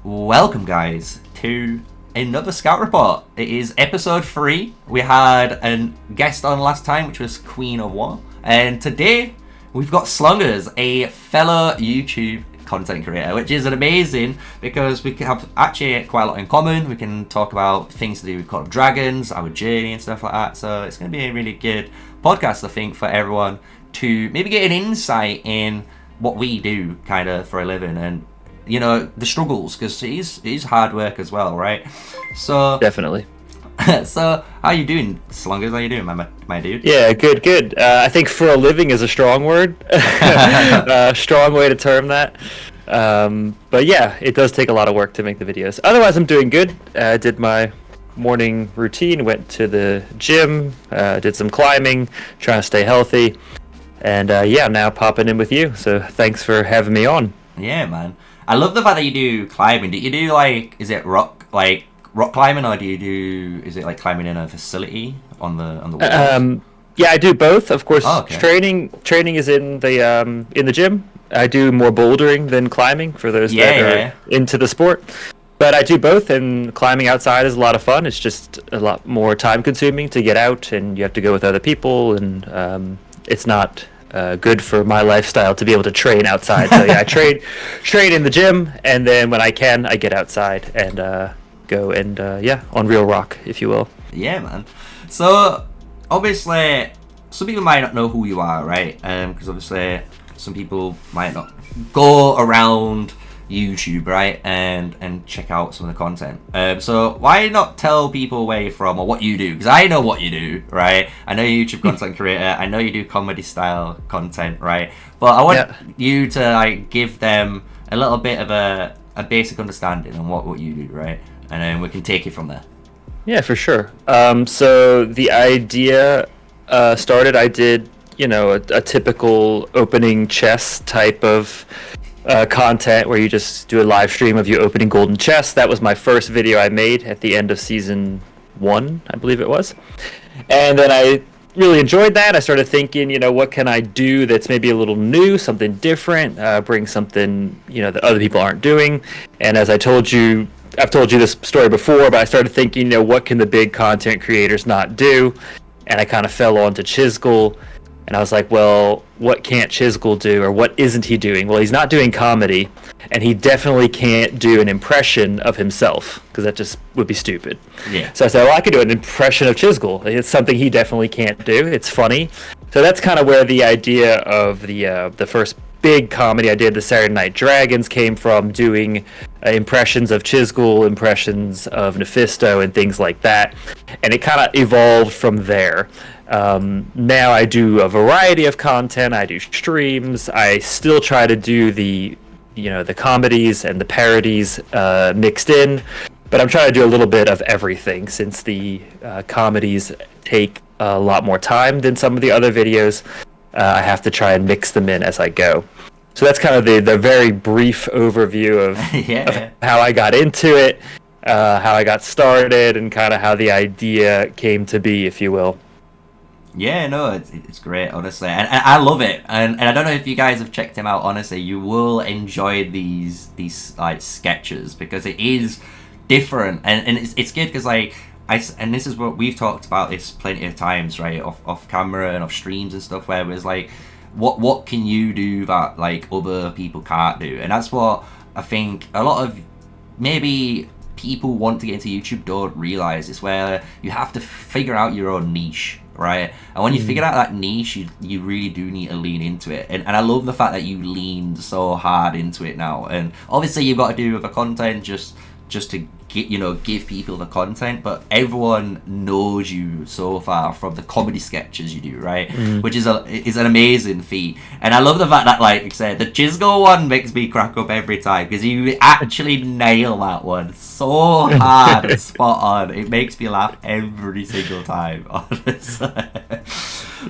Welcome, guys, to another Scout Report. It is episode 3. We had a guest on last time, which was Queen of War. And today, we've got Slungers, a fellow YouTube content creator, which is amazing because we have actually quite a lot in common. We can talk about things to do with Call of Dragons, our journey and stuff like that. So it's going to be a really good podcast, I think, for everyone to maybe get an insight in what we do kind of for a living and, you know, the struggles, because it is hard work as well, right? So definitely. So how you doing, Slungers? How you doing, my dude? Yeah, good. I think for a living is a strong word. Strong way to term that. But yeah, it does take a lot of work to make the videos. Otherwise, I'm doing good. I did my morning routine, went to the gym, did some climbing, trying to stay healthy. And yeah, now popping in with you. So thanks for having me on. Yeah, man. I love the fact that you do climbing. Do you do is it rock climbing, or is it like climbing in a facility on the walls? Yeah, I do both. Of course, okay. training is in the gym. I do more bouldering than climbing for those that are into the sport. But I do both, and climbing outside is a lot of fun. It's just a lot more time consuming to get out, and you have to go with other people, and it's not good for my lifestyle to be able to train outside. So yeah, I train in the gym, and then when I can, I get outside and go and on real rock, if you will. Yeah, man. So obviously, some people might not know who you are, right? Because obviously, some people might not go around YouTube, right, and check out some of the content. So why not tell people where you're from or what you do? Because I know what you do, right? I know you're a YouTube content creator. I know you do comedy style content, right? But I want you to give them a little bit of a basic understanding on what you do, right? And then we can take it from there. Yeah, for sure. So the idea started. I did, a typical opening chess type of content where you just do a live stream of you opening golden chests. That was my first video I made at the end of season 1, I believe it was. And then I really enjoyed that. I started thinking, what can I do that's maybe a little new, something different, bring something, that other people aren't doing. And as I've told you this story before, but I started thinking, what can the big content creators not do? And I kind of fell onto Chisgul. And I was like, well, what can't Chisgul do, or what isn't he doing? Well, he's not doing comedy, and he definitely can't do an impression of himself, because that just would be stupid. Yeah. So I said, well, I could do an impression of Chisgul. It's something he definitely can't do. It's funny. So that's kind of where the idea of the first big comedy I did, the Saturday Night Dragons, came from, doing impressions of Chisgul, impressions of Mephisto, and things like that. And it kind of evolved from there. Now I do a variety of content. I do streams. I still try to do the comedies and the parodies mixed in, but I'm trying to do a little bit of everything, since the comedies take a lot more time than some of the other videos. I have to try and mix them in as I go. So that's kind of the very brief overview of, of how I got into it, how I got started, and kind of how the idea came to be, if you will. Yeah, no, it's great, honestly, and I love it, and I don't know if you guys have checked him out. Honestly, you will enjoy these sketches, because it is different, and it's good because and this is what we've talked about this plenty of times, right, off camera and off streams and stuff, where it's like, what can you do that other people can't do? And that's what I think a lot of maybe people want to get into YouTube don't realize. It's where you have to figure out your own niche, right? And when you figure out that niche, you really do need to lean into it. And I love the fact that you leaned so hard into it now. And obviously you've got to do the content just to give people the content, but everyone knows you so far from the comedy sketches you do, right? Which is an amazing feat. And I love the fact that, like I said, the Chisgul one makes me crack up every time, because you actually nail that one so hard and spot on. It makes me laugh every single time, honestly.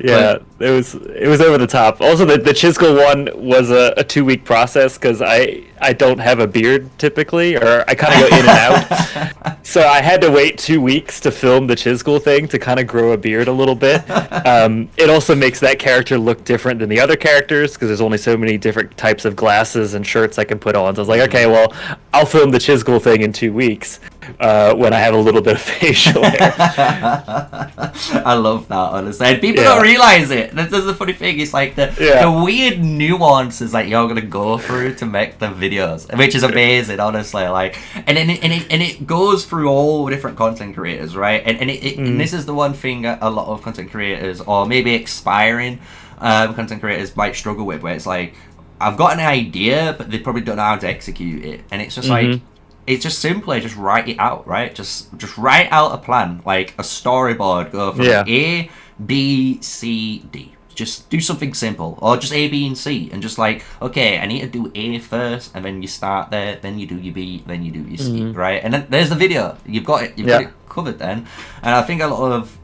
Yeah, it was over the top. Also, the Chisgul one was a 2-week process, because I I don't have a beard typically, or I kind of go in and out. So I had to wait 2 weeks to film the Chizgul thing to kind of grow a beard a little bit. It also makes that character look different than the other characters because there's only so many different types of glasses and shirts I can put on. So I was like, okay, well, I'll film the Chizgul thing in 2 weeks when I have a little bit of facial hair. I love that, honestly. And people don't realize it. That's the funny thing. It's like the weird nuances that you're gonna go through to make the videos, which is amazing, honestly. Like, and it goes through all different content creators, right? And this is the one thing that a lot of content creators, or maybe aspiring content creators, might struggle with, where it's like, I've got an idea, but they probably don't know how to execute it, and it's just like. It's just simply just write it out, right? Just write out a plan, like a storyboard. Go from A, B, C, D. Just do something simple, or just A, B, and C, and just like, okay, I need to do A first, and then you start there, then you do your B, then you do your C, right? And then there's the video. You've got it. You've got it covered then. And I think a lot of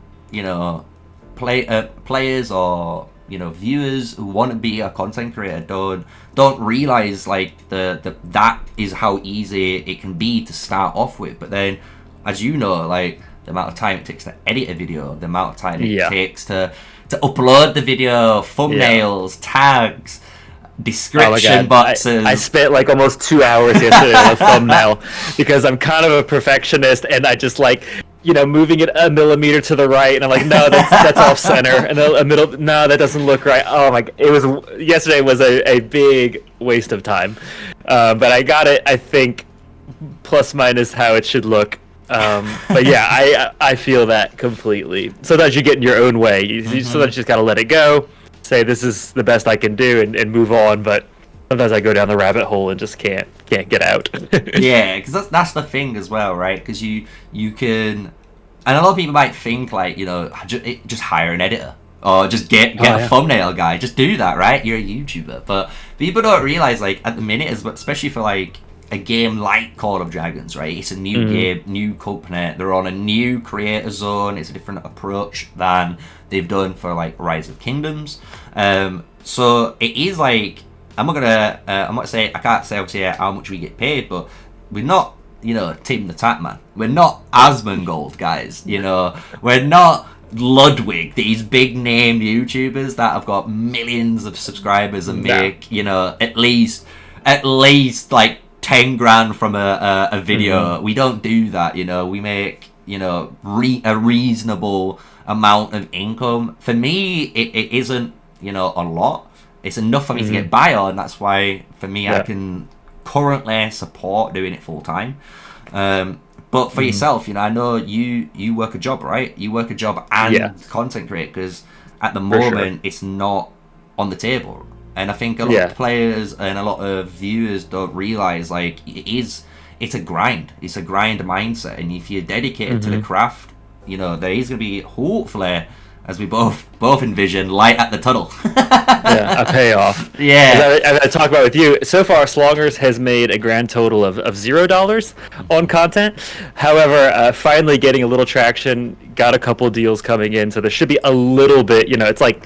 players or viewers who want to be a content creator don't realize like that is how easy it can be to start off with. But then, as you know, like the amount of time it takes to edit a video, the amount of time it takes to upload the video, thumbnails, tags, description boxes. I spent like almost 2 hours yesterday on a thumbnail because I'm kind of a perfectionist, and I just like moving it a millimeter to the right, and I'm like, no, that's off center, and a middle, no, that doesn't look right. Oh my! Yesterday was a big waste of time, but I got it. I think plus minus how it should look. But yeah, I feel that completely. Sometimes you get in your own way. Sometimes you just gotta let it go. Say this is the best I can do, and move on. But sometimes I go down the rabbit hole and just can't get out. Yeah, because that's the thing as well, right? Because you can, and a lot of people might think like just hire an editor or just get a thumbnail guy. Just do that, right? You're a YouTuber, but people don't realize like at the minute, especially for like a game like Call of Dragons, right? It's a new game, new company. They're on a new creator zone. It's a different approach than they've done for like Rise of Kingdoms. So it is like, I can't say obviously how much we get paid, but we're not, Tim the Tatman. We're not Asmongold, guys. We're not Ludwig, these big name YouTubers that have got millions of subscribers and make, at least like 10 grand from a video. We don't do that. We make a reasonable amount of income. For me, it isn't a lot. It's enough for me to get by on. That's why for me I can currently support doing it full time. But for yourself, I know you work a job, right? You work a job and content create, because at the moment it's not on the table. And I think a lot of players and a lot of viewers don't realize like it's a grind. It's a grind mindset, and if you're dedicated to the craft, there is going to be, hopefully, as we both envision, light at the tunnel. A payoff. Yeah. As I talk about with you, so far Slongers has made a grand total of $0 on content. However, finally getting a little traction, got a couple deals coming in, so there should be a little bit, it's like,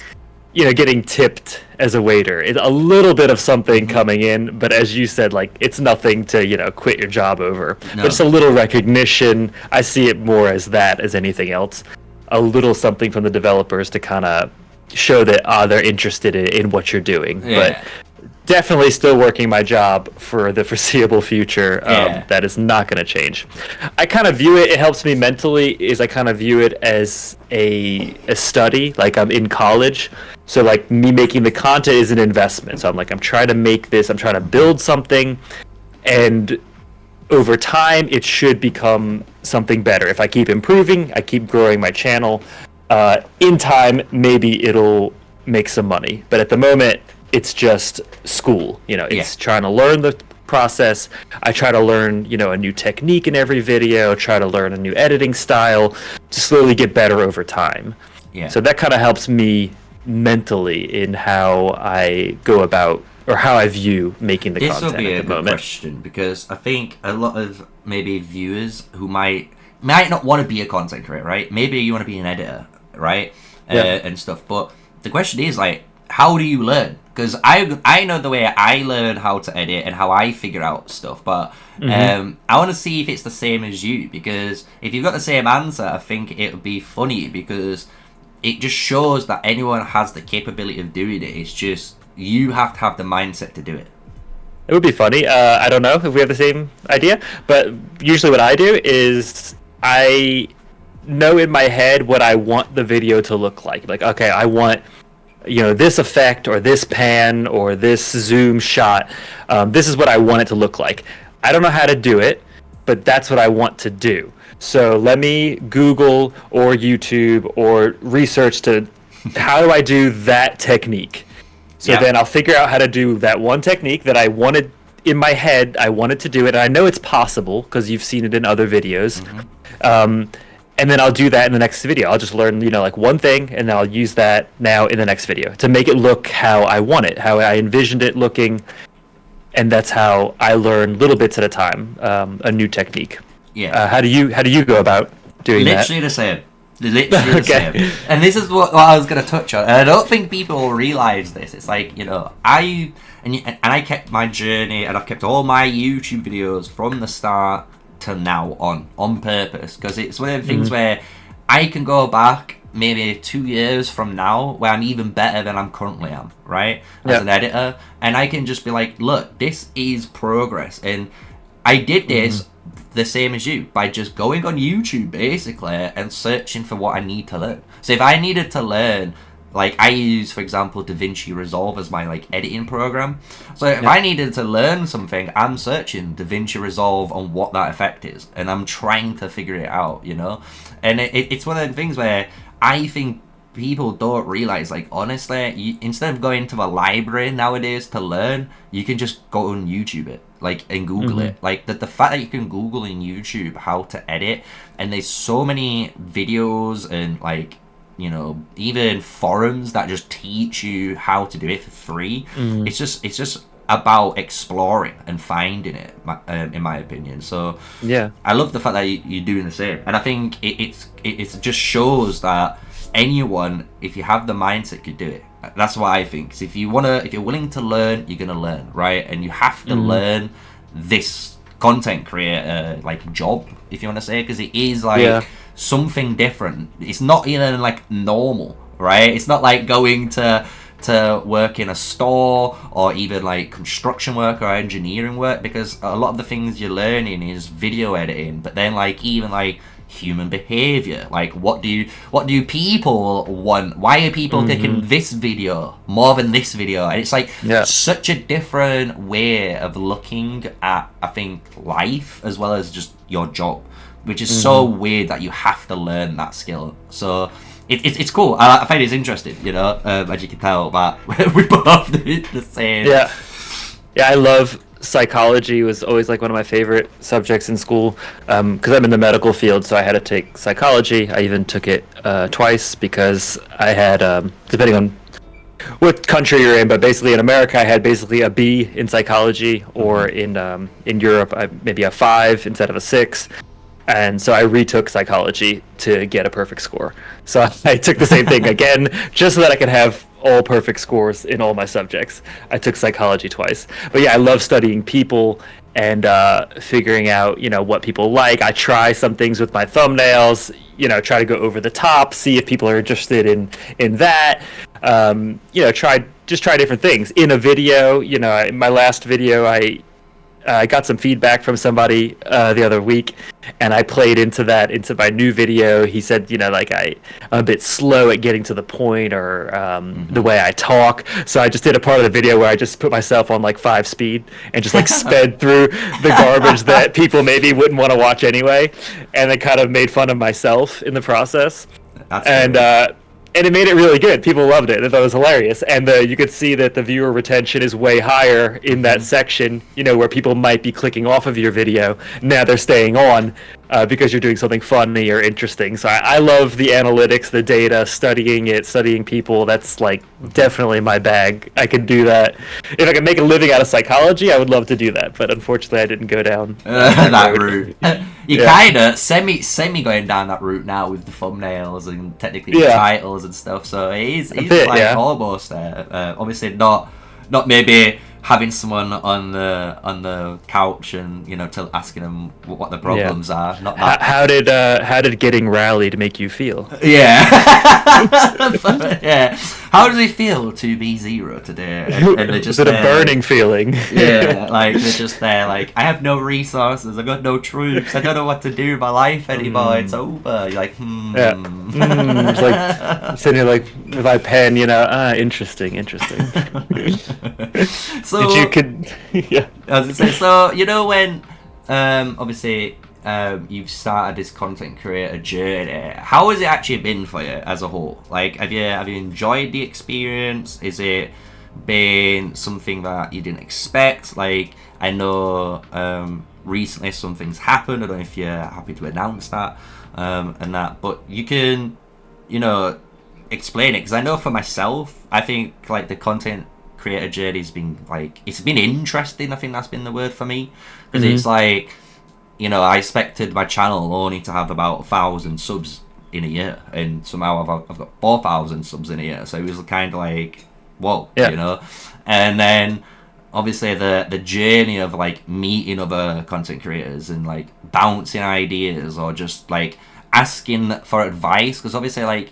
getting tipped as a waiter. It's a little bit of something coming in, but as you said, like, it's nothing to, quit your job over. No. But it's a little recognition. I see it more as that as anything else. A little something from the developers to kind of show that they're interested in what you're doing. But definitely still working my job for the foreseeable future. That is not going to change. I kind of view it helps me mentally, is I kind of view it as a study, like I'm in college. So like me making the content is an investment. So I'm trying to make this, I'm trying to build something, and over time it should become something better. If I keep improving, I keep growing my channel, in time maybe it'll make some money. But at the moment it's just school, it's trying to learn the process. I try to learn, a new technique in every video, try to learn a new editing style to slowly get better over time. So that kind of helps me mentally in how I go about, or how I view making the content at the moment. This will be a good question, because I think a lot of maybe viewers who might not want to be a content creator, right? Maybe you want to be an editor, right? And stuff. But the question is like, how do you learn? Because I know the way I learn how to edit and how I figure out stuff, but I want to see if it's the same as you, because if you've got the same answer, I think it would be funny, because it just shows that anyone has the capability of doing it. It's just you have to have the mindset to do it. It would be funny. I don't know if we have the same idea, but usually what I do is I know in my head what I want the video to look like. Like, okay, I want, this effect or this pan or this zoom shot. This is what I want it to look like. I don't know how to do it, but that's what I want to do. So let me Google or YouTube or research to how do I do that technique. So then I'll figure out how to do that one technique that I wanted in my head. I wanted to do it, and I know it's possible because you've seen it in other videos. And then I'll do that in the next video. I'll just learn, like one thing, and then I'll use that now in the next video to make it look how I want it, how I envisioned it looking. And that's how I learn little bits at a time, a new technique. Yeah. How do you go about doing Literally the same. Literally the same. And this is what I was going to touch on. And I don't think people realize this. It's like, I kept my journey, and I've kept all my YouTube videos from the start to now on purpose, because it's one of the things where I can go back maybe 2 years from now where I'm even better than I'm currently am, right? As an editor. And I can just be like, look, this is progress. And I did this the same as you, by just going on YouTube basically and searching for what I need to learn. So if I needed to learn, like I use, for example, DaVinci Resolve as my editing program. So if I needed to learn something, I'm searching DaVinci Resolve on what that effect is, and I'm trying to figure it out, And it's one of the things where I think people don't realize, like, honestly, instead of going to a library nowadays to learn, you can just go on YouTube it, and Google it. Like, the fact that you can Google in YouTube how to edit, and there's so many videos and, even forums that just teach you how to do it for free. It's just about exploring and finding it, in my opinion. So I love the fact that you're doing the same, and I think it just shows that anyone, if you have the mindset, could do it. That's what I think. So if you're willing to learn, you're gonna learn, right? And you have to learn this content creator job, if you want to say, because it is something different. It's not even normal, right? It's not like going to work in a store or even construction work or engineering work, because a lot of the things you're learning is video editing, but then even human behavior, what do people want, why are people taking this video more than this video, and it's such a different way of looking at, I think, life as well as just your job, which is so weird that you have to learn that skill. So it's cool. I find it's interesting, as you can tell, but we both do the same. Yeah, I love psychology. Was always one of my favorite subjects in school, because I'm in the medical field, so I had to take psychology. I even took it twice because I had, depending on what country you're in, but basically in America I had basically a B in psychology, or in Europe maybe a 5 instead of a 6. And so I retook psychology to get a perfect score. So I took the same thing again, just so that I could have all perfect scores in all my subjects. I took psychology twice. But yeah, I love studying people and figuring out, what people like. I try some things with my thumbnails, try to go over the top, see if people are interested in that. Try different things. In a video, in my last video, I got some feedback from somebody the other week, and I played into my new video. He said, I'm a bit slow at getting to the point, or the way I talk. So I just did a part of the video where I just put myself on 5 speed and just sped through the garbage that people maybe wouldn't want to watch anyway, and then kind of made fun of myself in the process. And it made it really good. People loved it. They thought it was hilarious. And you could see that the viewer retention is way higher in that section, where people might be clicking off of your video. Now they're staying on because you're doing something funny or interesting. So I love the analytics, the data, studying it, studying people. That's like definitely my bag. I could do that. If I could make a living out of psychology, I would love to do that. But unfortunately, I didn't go down that route. You Yeah. kind of semi going down that route now with the thumbnails and technically the Yeah. titles and stuff. So it's bit, like yeah. almost there. Obviously not maybe having someone on the couch and asking them what the problems are. Not that. How did getting rallied make you feel? Yeah. Yeah. How does it feel to be zero today? And they're just Is it a there, burning feeling? yeah, like they're just there, like I have no resources, I got no troops, I don't know what to do with my life anymore. It's over. You're like, Yeah. It's like sitting here like with my pen, interesting. So Yeah. I was gonna say, so when obviously you've started this content creator journey, how has it actually been for you as a whole? Like, have you enjoyed the experience? Is it been something that you didn't expect? Like, I know recently something's happened. I don't know if you're happy to announce that and that, but you can explain it, because I know for myself, I think like the content creator journey's been like, it's been interesting. I think that's been the word for me, because it's like, I expected my channel only to have about 1,000 subs in a year, and somehow I've got 4,000 subs in a year. So it was kind of like, whoa, Yeah. And then obviously the journey of like meeting other content creators and like bouncing ideas, or just like asking for advice, because obviously like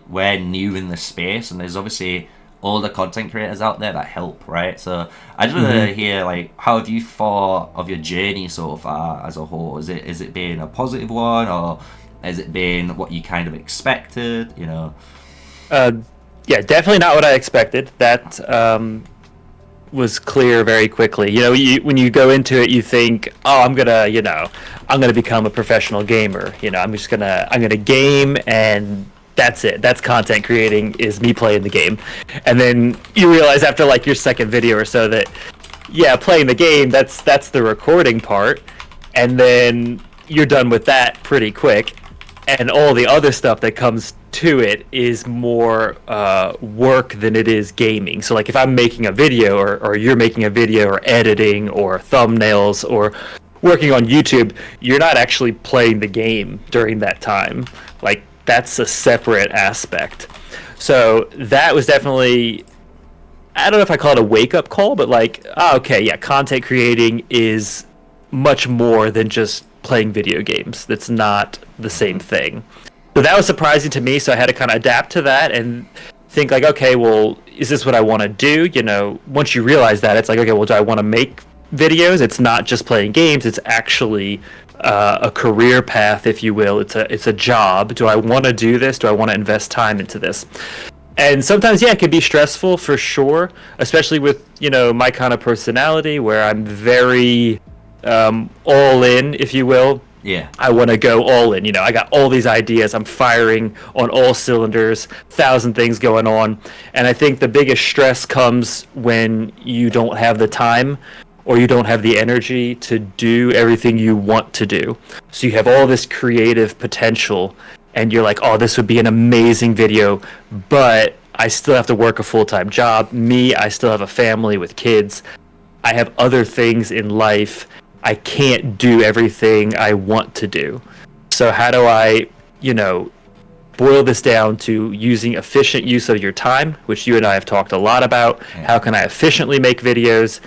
we're new in this space, and there's obviously all the content creators out there that help, right? So I just want to hear, like, how have you thought of your journey so far as a whole? Is it been a positive one, or has it been what you kind of expected? Yeah, definitely not what I expected. That was clear very quickly. When you go into it, you think, "Oh, I'm gonna become a professional gamer." I'm gonna game, and that's it. That's content creating, is me playing the game. And then you realize after like your second video or so that, yeah, playing the game, that's the recording part, and then you're done with that pretty quick, and all the other stuff that comes to it is more work than it is gaming. So like if I'm making a video, or you're making a video, or editing, or thumbnails, or working on YouTube, you're not actually playing the game during that time. Like, that's a separate aspect. So that was definitely, I don't know if I call it a wake-up call, but like, okay, yeah, content creating is much more than just playing video games. That's not the same thing. So that was surprising to me, so I had to kind of adapt to that and think like, okay, well, is this what I want to do? Once you realize that, it's like, okay, well, do I want to make videos? It's not just playing games, it's actually a career path, if you will. It's a job. Do I want to do this? Do I want to invest time into this? And sometimes, yeah, it can be stressful for sure, especially with my kind of personality, where I'm very all in, if you will. Yeah. I want to go all in. I got all these ideas. I'm firing on all cylinders, 1,000 things going on. And I think the biggest stress comes when you don't have the time, or you don't have the energy to do everything you want to do. So you have all this creative potential, and you're like, oh, this would be an amazing video, but I still have to work a full-time job. I still have a family with kids. I have other things in life. I can't do everything I want to do. So how do I, boil this down to using efficient use of your time, which you and I have talked a lot about. Yeah. How can I efficiently make videos?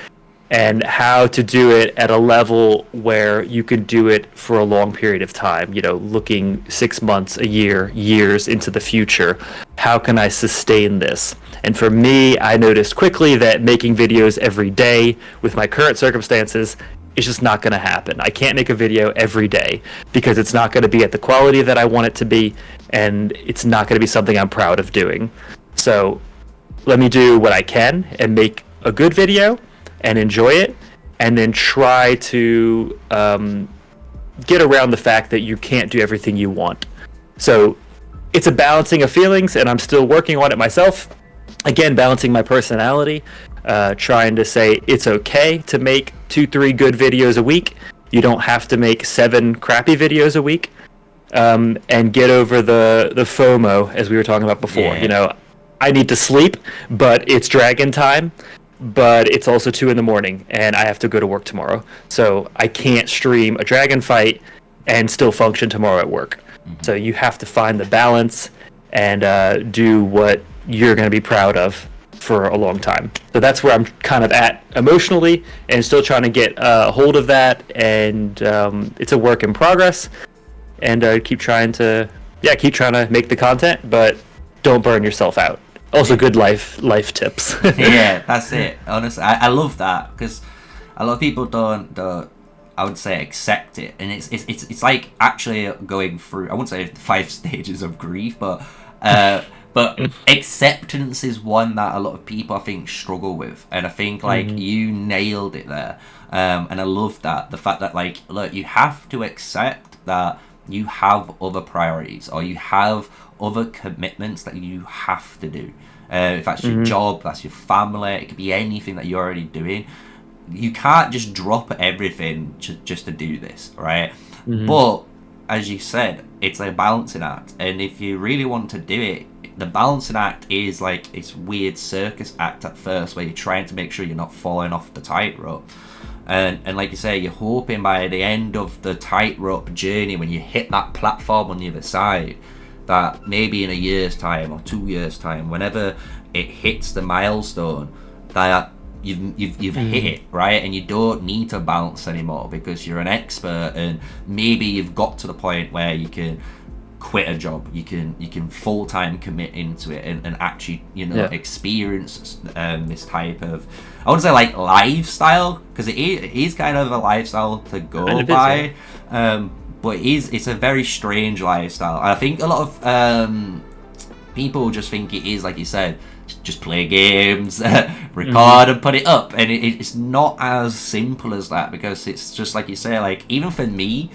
And how to do it at a level where you can do it for a long period of time, looking 6 months, a year, years into the future. How can I sustain this? And for me, I noticed quickly that making videos every day with my current circumstances is just not going to happen. I can't make a video every day because it's not going to be at the quality that I want it to be, and it's not going to be something I'm proud of doing. So let me do what I can and make a good video and enjoy it, and then try to get around the fact that you can't do everything you want. So it's a balancing of feelings, and I'm still working on it myself. Again, balancing my personality, trying to say it's okay to make 2-3 good videos a week. You don't have to make 7 crappy videos a week, and get over the FOMO, as we were talking about before. Yeah. You know, I need to sleep, but it's dragon time, but it's also 2 in the morning, and I have to go to work tomorrow. So I can't stream a dragon fight and still function tomorrow at work. So you have to find the balance and do what you're going to be proud of for a long time. So that's where I'm kind of at emotionally, and still trying to get a hold of that. And it's a work in progress, and keep trying to make the content, but don't burn yourself out. Also, good life tips. Yeah, that's it. Honestly, I love that, because a lot of people don't I would say accept it, and it's like actually going through, I wouldn't say 5 stages of grief, but acceptance is one that a lot of people, I think, struggle with, and I think like you nailed it there. And I love that, the fact that like, look, you have to accept that you have other priorities, or you have other commitments that you have to do. If that's your job, that's your family, it could be anything that you're already doing. You can't just drop everything just to do this, right? But as you said, it's a balancing act, and if you really want to do it, the balancing act is like this weird circus act at first, where you're trying to make sure you're not falling off the tightrope. And like you say, you're hoping by the end of the tightrope journey, when you hit that platform on the other side, that maybe in a year's time or 2 years' time, whenever it hits the milestone, that you've hit it, right? And you don't need to bounce anymore, because you're an expert, and maybe you've got to the point where you can quit a job, you can full-time commit into it, and actually, you know, experience this type of, I wouldn't say like lifestyle, because it is kind of a lifestyle to go by, but it's a very strange lifestyle. I think a lot of people just think it is, like you said, just play games, record and put it up, and it's not as simple as that, because it's just like you say, like even for me,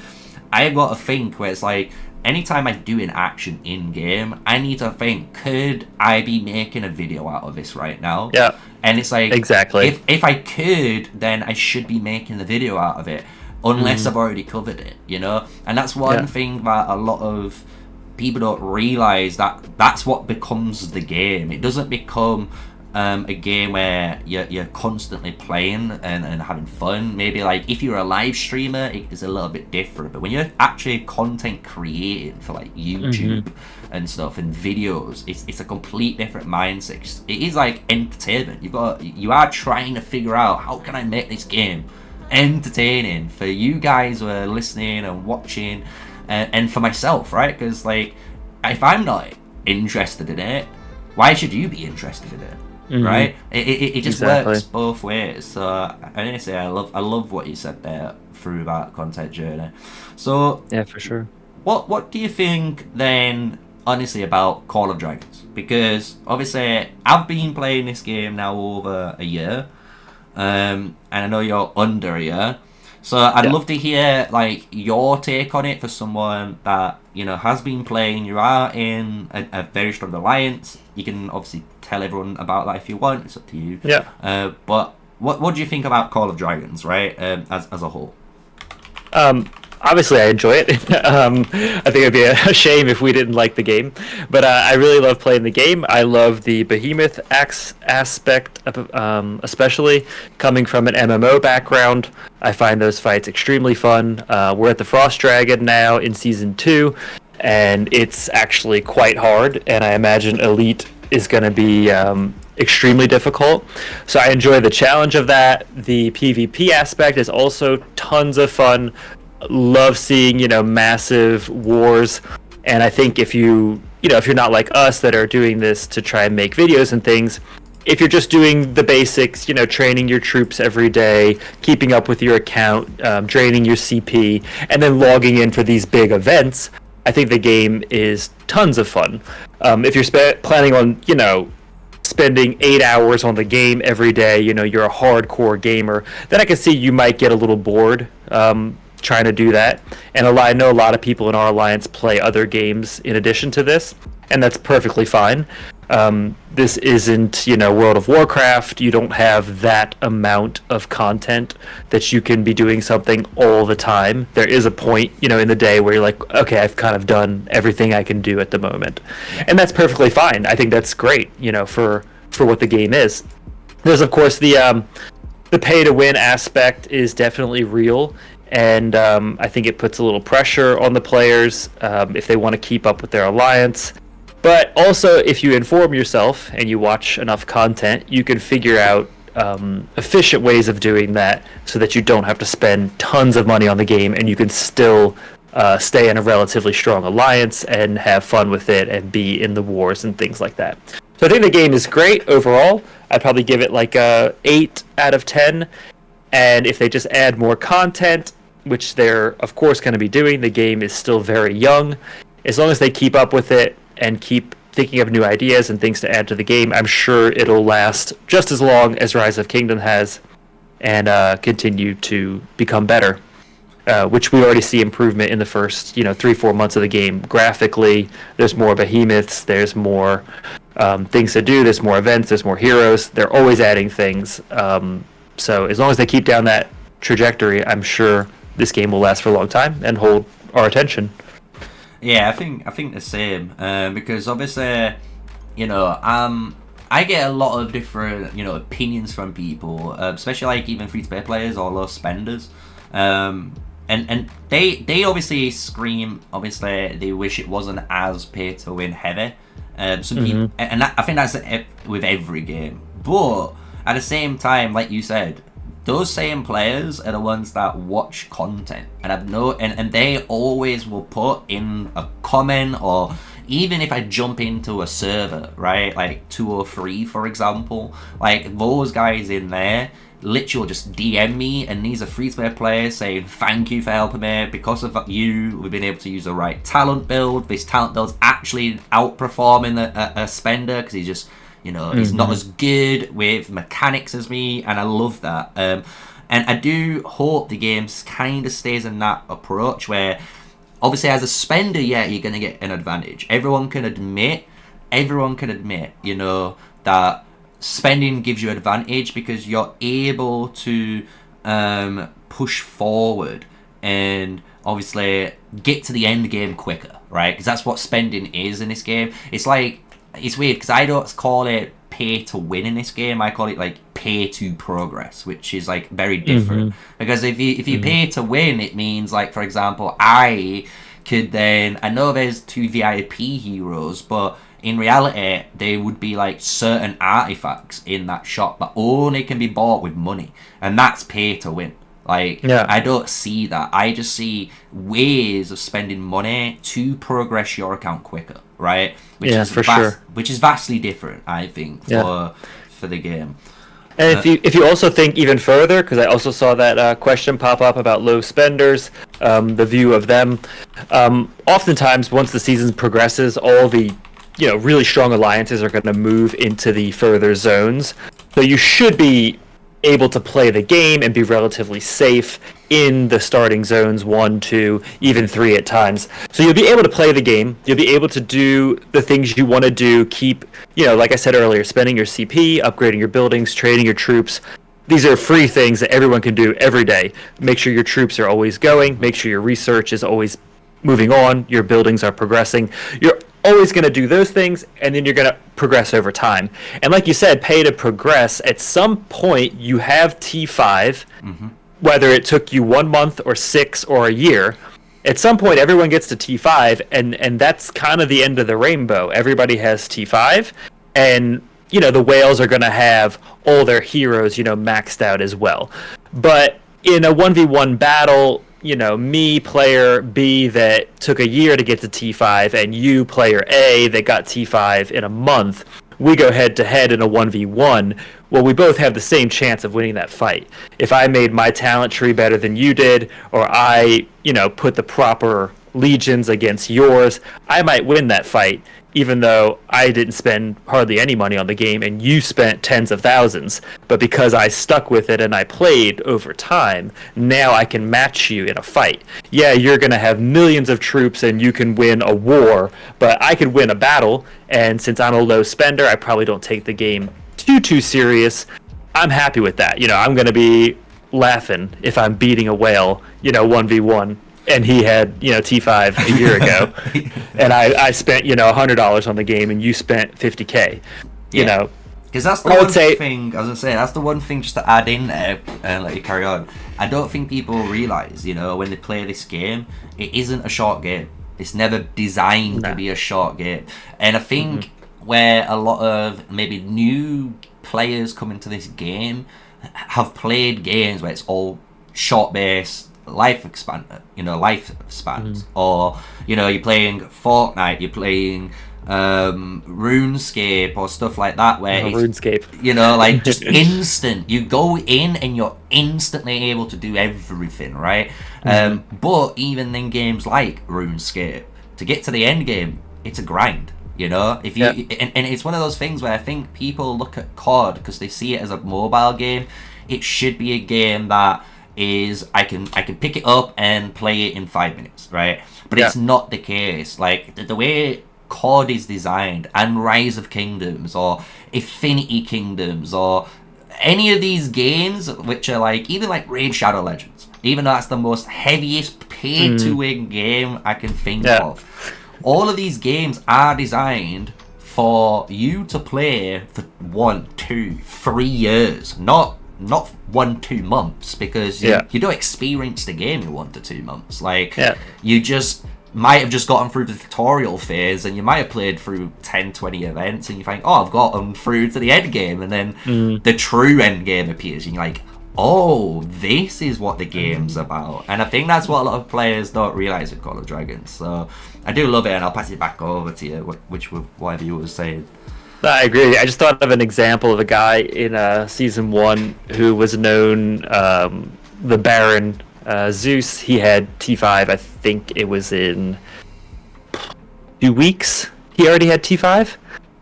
I've got to think where it's like, anytime I do an action in game, I need to think, could I be making a video out of this right now? Yeah. And it's like, exactly, if I could, then I should be making the video out of it, unless I've already covered it, you know? And that's one thing that a lot of people don't realize, that that's what becomes the game. It doesn't become a game where you're constantly playing and having fun. Maybe like if you're a live streamer, it's a little bit different, but when you're actually content creating for like YouTube and stuff and videos, it's a complete different mindset. It is like entertainment. You are trying to figure out, how can I make this game entertaining for you guys who are listening and watching, and for myself, right? Because like, if I'm not interested in it, why should you be interested in it? Right? It just works both ways. So I need to say, I love what you said there through that content journey. So yeah, for sure. What do you think then, honestly, about Call of Dragons? Because obviously I've been playing this game now over a year, and I know you're under a year. So I'd love to hear like your take on it, for someone that, you know, has been playing. You are in a very strong alliance. You can obviously tell everyone about that if you want. It's up to you. Yeah. But what do you think about Call of Dragons, right? As a whole. Obviously, I enjoy it. I think it'd be a shame if we didn't like the game. But I really love playing the game. I love the behemoth aspect, especially coming from an MMO background. I find those fights extremely fun. We're at the Frost Dragon now in Season 2, and it's actually quite hard. And I imagine Elite is going to be extremely difficult. So I enjoy the challenge of that. The PvP aspect is also tons of fun. Love seeing, you know, massive wars. And I think if you're not like us that are doing this to try and make videos and things, if you're just doing the basics, you know, training your troops every day, keeping up with your account, draining your CP, and then logging in for these big events, I think the game is tons of fun. If you're planning on, you know, spending 8 hours on the game every day, you know, you're a hardcore gamer, then I can see you might get a little bored trying to do that. And I know a lot of people in our alliance play other games in addition to this, and that's perfectly fine. This isn't, World of Warcraft. You don't have that amount of content that you can be doing something all the time. There is a point, in the day where you're like, okay, I've kind of done everything I can do at the moment. And that's perfectly fine. I think that's great, for what the game is. There's, of course, the pay-to-win aspect is definitely real. And I think it puts a little pressure on the players if they want to keep up with their alliance. But also, if you inform yourself and you watch enough content, you can figure out efficient ways of doing that so that you don't have to spend tons of money on the game and you can still stay in a relatively strong alliance and have fun with it and be in the wars and things like that. So I think the game is great overall. I'd probably give it like a 8 out of 10. And if they just add more content, which they're of course going to be doing, the game is still very young. As long as they keep up with it and keep thinking of new ideas and things to add to the game, I'm sure it'll last just as long as Rise of Kingdom has and continue to become better, which we already see improvement in the first 3-4 months of the game. Graphically, there's more behemoths, there's more things to do, there's more events, there's more heroes. They're always adding things. So as long as they keep down that trajectory, I'm sure this game will last for a long time and hold our attention. Yeah, I think the same. Because obviously, I get a lot of different, opinions from people, especially like even free-to-play players or low spenders. And they obviously scream, obviously they wish it wasn't as pay-to-win heavy. Some people, and I think that's with every game. But at the same time, like you said, those same players are the ones that watch content, and they always will put in a comment, or even if I jump into a server, right, like 203 for example, like those guys in there literally just DM me, and these are free-to-play players saying thank you for helping me. Because of you, we've been able to use the right talent build. This talent build's actually outperforming a spender because he's just he's not as good with mechanics as me, and I love that. And I do hope the game kind of stays in that approach where, obviously, as a spender, yeah, you're going to get an advantage. Everyone can admit, that spending gives you advantage because you're able to push forward and obviously get to the end game quicker, right? Because that's what spending is in this game. It's like, it's weird because I don't call it pay to win in this game. I call it like pay to progress, which is like very different. Because if you pay to win, it means like, for example, I could then, I know there's 2 VIP heroes, but in reality they would be like certain artifacts in that shop that only can be bought with money, and that's pay to win. Like, yeah. I don't see that. I just see ways of spending money to progress your account quicker, right? Which is vastly different, I think, for the game. And if you also think even further, because I also saw that question pop up about low spenders, the view of them. Oftentimes, once the season progresses, all the really strong alliances are going to move into the further zones. So you should be able to play the game and be relatively safe in the starting zones 1, 2, even 3 at times. So you'll be able to play the game. You'll be able to do the things you want to do. Keep, like I said earlier, spending your CP, upgrading your buildings, trading your troops. These are free things that everyone can do every day. Make sure your troops are always going. Make sure your research is always moving on. Your buildings are progressing. You're always going to do those things, and then you're going to progress over time. And like you said, pay to progress. At some point, you have T5, whether it took you 1 month or 6 or a year. At some point, everyone gets to T5, and that's kind of the end of the rainbow. Everybody has T5, and the whales are going to have all their heroes, maxed out as well. But in a 1v1 battle, me, player B, that took a year to get to T5, and you, player A, that got T5 in a month, we go head-to-head in a 1v1, well, we both have the same chance of winning that fight. If I made my talent tree better than you did, or I, put the proper legions against yours. I might win that fight, even though I didn't spend hardly any money on the game and you spent tens of thousands. But because I stuck with it and I played over time, now I can match you in a fight. Yeah, you're going to have millions of troops and you can win a war, but I could win a battle. And since I'm a low spender, I probably don't take the game too serious. I'm happy with that. I'm going to be laughing if I'm beating a whale, 1v1. And he had, T5 a year ago, and I spent, $100 on the game, and you spent $50K. Because that's the one thing. I was gonna say that's the one thing just to add in there and let you carry on. I don't think people realize, when they play this game, it isn't a short game. It's never designed to be a short game, and I think where a lot of maybe new players come into this game have played games where it's all short based. Life spans, or you're playing Fortnite, you're playing RuneScape or stuff like that, where RuneScape, just instant. You go in and you're instantly able to do everything, right? But even in games like RuneScape, to get to the end game, it's a grind. If you and it's one of those things where I think people look at COD because they see it as a mobile game. It should be a game that is I can pick it up and play it in 5 minutes, right? But it's not the case. Like the way COD is designed, and Rise of Kingdoms or Infinity Kingdoms or any of these games, which are even Raid Shadow Legends, even though that's the most heaviest pay to win game I can think of. All of these games are designed for you to play for 1, 2, 3 years, not 1-2 months, because you don't experience the game in 1 to 2 months. You just might have just gotten through the tutorial phase, and you might have played through 10-20 events, and you think, I've gotten through to the end game, and then the true end game appears, and you're like, this is what the game's about. And I think that's what a lot of players don't realize with Call of Dragons. So I do love it, and I'll pass it back over to you, whatever you were saying. I agree. I just thought of an example of a guy in season 1 who was known, the Baron Zeus. He had T5. I think it was in 2 weeks. He already had T5.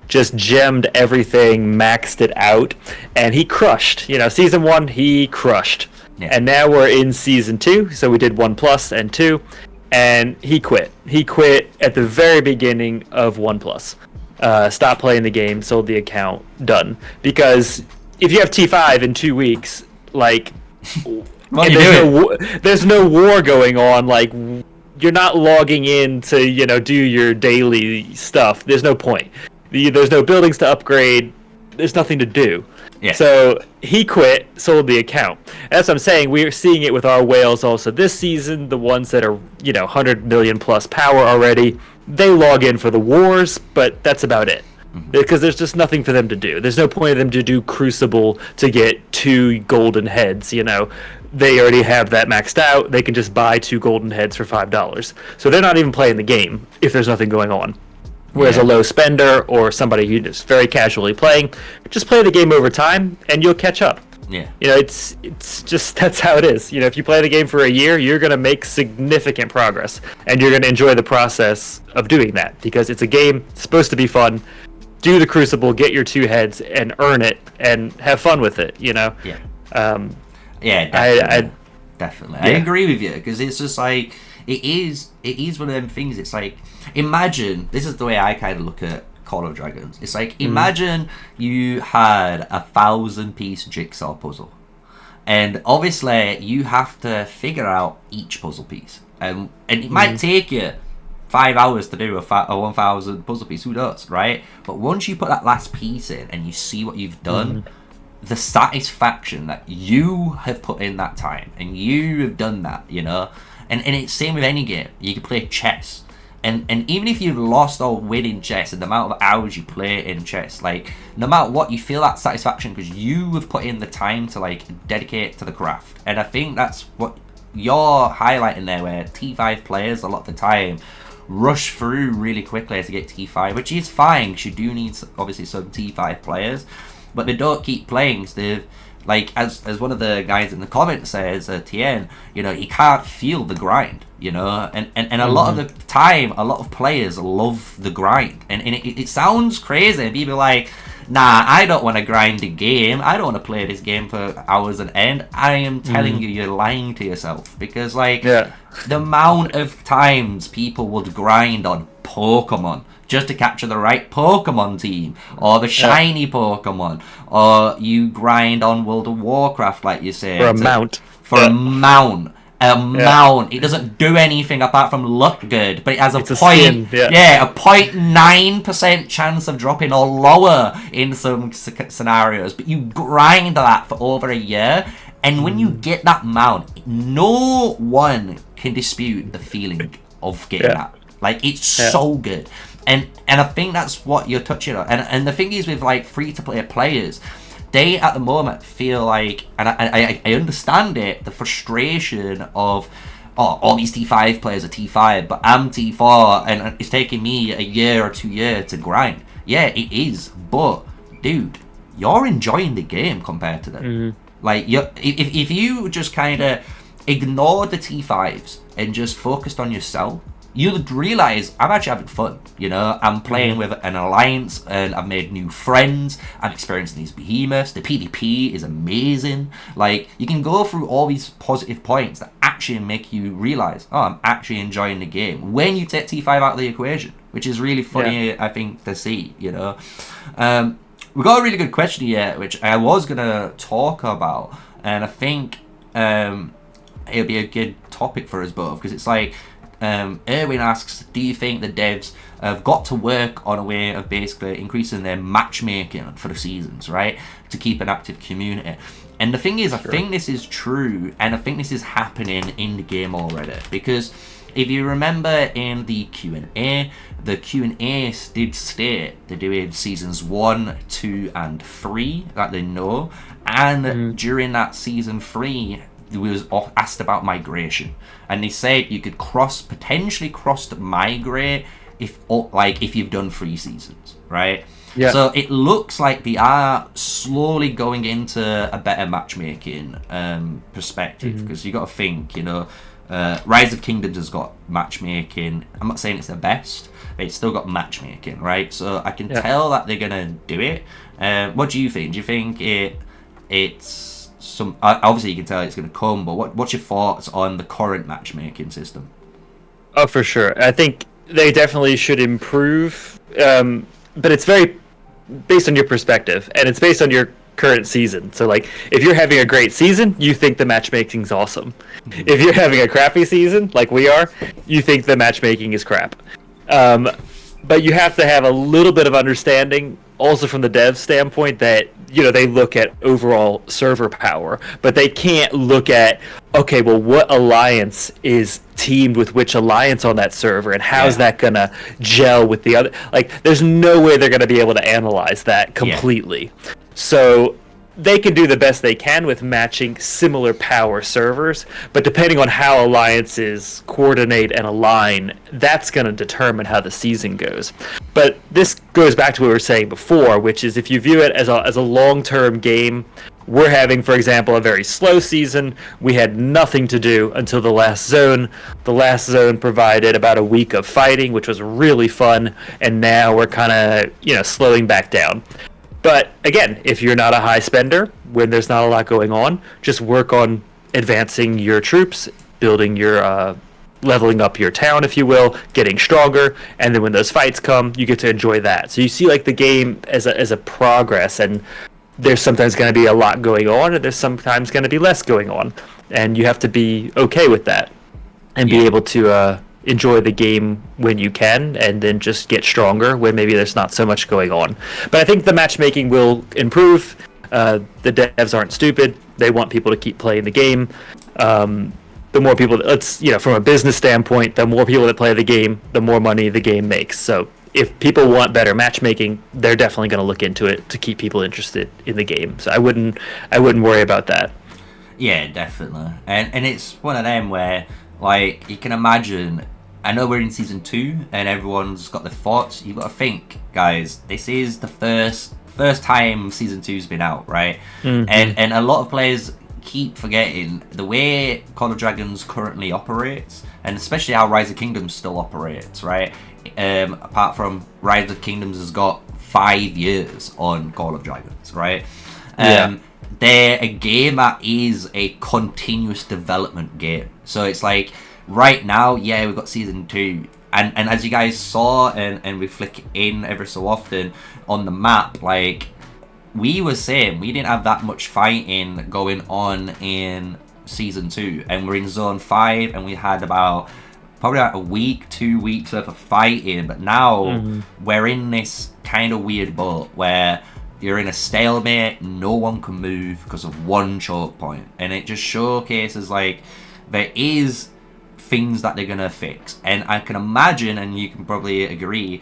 Just gemmed everything, maxed it out, and he crushed. Season 1 he crushed, and now we're in season 2. So we did 1+ and 2, and he quit. He quit at the very beginning of 1+. Stopped playing the game, sold the account, done. Because if you have T5 in 2 weeks, there's no war going on. You're not logging in to do your daily stuff. There's no point. There's no buildings to upgrade. There's nothing to do. Yeah. So he quit, sold the account. That's what I'm saying. We're seeing it with our whales also this season. The ones that are 100 million plus power already. They log in for the wars, but that's about it. Because there's just nothing for them to do. There's no point of them to do Crucible to get 2 golden heads, They already have that maxed out. They can just buy 2 golden heads for $5. So they're not even playing the game if there's nothing going on. Whereas a low spender or somebody who is very casually playing, just play the game over time and you'll catch up. Yeah. It's just, that's how it is. If you play the game for a year, you're going to make significant progress, and you're going to enjoy the process of doing that, because it's a game, it's supposed to be fun. Do the Crucible, get your 2 heads, and earn it, and have fun with it, Yeah. Definitely. I agree with you, because it's just it is one of them things. It's imagine, this is the way I kind of look at Call of Dragons. It's imagine you had 1,000-piece jigsaw puzzle, and obviously you have to figure out each puzzle piece, and it might take you 5 hours to do a 1,000 puzzle piece. Who knows, right? But once you put that last piece in and you see what you've done, the satisfaction that you have put in that time and you have done that, and it's same with any game. You can play chess. And even if you've lost or win in chess, and the amount of hours you play in chess, no matter what, you feel that satisfaction because you have put in the time to dedicate to the craft. And I think that's what you're highlighting there, where T5 players a lot of the time rush through really quickly to get T5, which is fine because you do need obviously some T5 players, but they don't keep playing. So Like as one of the guys in the comments says, TN, you know, he can't feel the grind, you know, and a lot of the time, a lot of players love the grind, and it sounds crazy. People are like, nah, I don't want to grind the game. I don't want to play this game for hours on end. I am telling you, you're lying to yourself, because like the amount of times people would grind on Pokemon just to capture the right Pokemon team, or the shiny Pokemon, or you grind on World of Warcraft, like you say, for a mount. A mount. It doesn't do anything apart from look good, but it has a 0.9% chance of dropping or lower in some scenarios. But you grind that for over a year, and when you get that mount, no one can dispute the feeling of getting that. Like, it's so good. And I think that's what you're touching on. And the thing is, with like free-to-play players, they at the moment feel like, and I understand it, the frustration of, oh, all these T5 players are T5, but I'm T4, and it's taking me a year or 2 years to grind. Yeah, it is, but dude, you're enjoying the game compared to them. Like, if you just kind of ignore the T5s and just focused on yourself, you'll realize I'm actually having fun. You know, I'm playing with an alliance, and I've made new friends. I'm experiencing these behemoths. The PvP is amazing. Like, you can go through all these positive points that actually make you realize, oh, I'm actually enjoying the game when you take T5 out of the equation, which is really funny, I think, to see. You know, we got a really good question here, which I was gonna talk about, and I think it'll be a good topic for us both, because it's like, Erwin asks, do you think the devs have got to work on a way of basically increasing their matchmaking for the seasons, right, to keep an active community? And the thing is, I think this is true, and I think this is happening in the game already, because if you remember in the Q&A, the Q&A did state they're doing seasons 1, 2, and 3 that they know, and during that season 3, was asked about migration, and they said you could potentially cross migrate if you've done 3 seasons, right? So it looks like they are slowly going into a better matchmaking perspective, because you got to think, you know, Rise of Kingdoms has got matchmaking. I'm not saying it's the best, but it's still got matchmaking, right? So I can tell that they're gonna do it. What do you think? Do you think it's obviously you can tell it's going to come, but what's your thoughts on the current matchmaking system? Oh, for sure. I think they definitely should improve, but it's very based on your perspective, and it's based on your current season. So, like, if you're having a great season, you think the matchmaking's awesome. If you're having a crappy season, like we are, you think the matchmaking is crap. But you have to have a little bit of understanding, also from the dev standpoint, that, you know, they look at overall server power, but they can't look at, okay, well, what alliance is teamed with which alliance on that server, and how's that gonna gel with the other? Like, there's no way they're gonna be able to analyze that completely. So they can do the best they can with matching similar power servers, but depending on how alliances coordinate and align, that's going to determine how the season goes. But this goes back to what we were saying before, which is if you view it as a long-term game, we're having, for example, a very slow season. We had nothing to do until the last zone. The last zone provided about a week of fighting, which was really fun, and now we're kind of, you know, slowing back down. But again, if you're not a high spender, when there's not a lot going on, just work on advancing your troops, building your, leveling up your town, if you will, getting stronger, and then when those fights come, you get to enjoy that. So you see, like, the game as a progress, and there's sometimes going to be a lot going on, and there's sometimes going to be less going on, and you have to be okay with that, and be able to enjoy the game when you can, and then just get stronger when maybe there's not so much going on. But I think the matchmaking will improve. The devs aren't stupid. They want people to keep playing the game. The more people, from a business standpoint, the more people that play the game, the more money the game makes. So if people want better matchmaking, they're definitely going to look into it to keep people interested in the game. So I wouldn't worry about that. Yeah, definitely. And it's one of them where, like, you can imagine, I know we're in season 2 and everyone's got their thoughts. You've got to think, guys, this is the first first time season 2's been out, right? Mm-hmm. And a lot of players keep forgetting the way Call of Dragons currently operates, and especially how Rise of Kingdoms still operates, right? Apart from Rise of Kingdoms has got 5 years on Call of Dragons, right? They're a game that is a continuous development game. So it's like, right now, yeah, we've got season 2, and as you guys saw, and we flick in every so often on the map, like, we were saying we didn't have that much fighting going on in season 2, and we're in zone 5, and we had probably like a week, 2 weeks worth of fighting, but now we're in this kind of weird boat where you're in a stalemate, no one can move because of one choke point, and it just showcases, like, there is things that they're gonna fix, and I can imagine, and you can probably agree,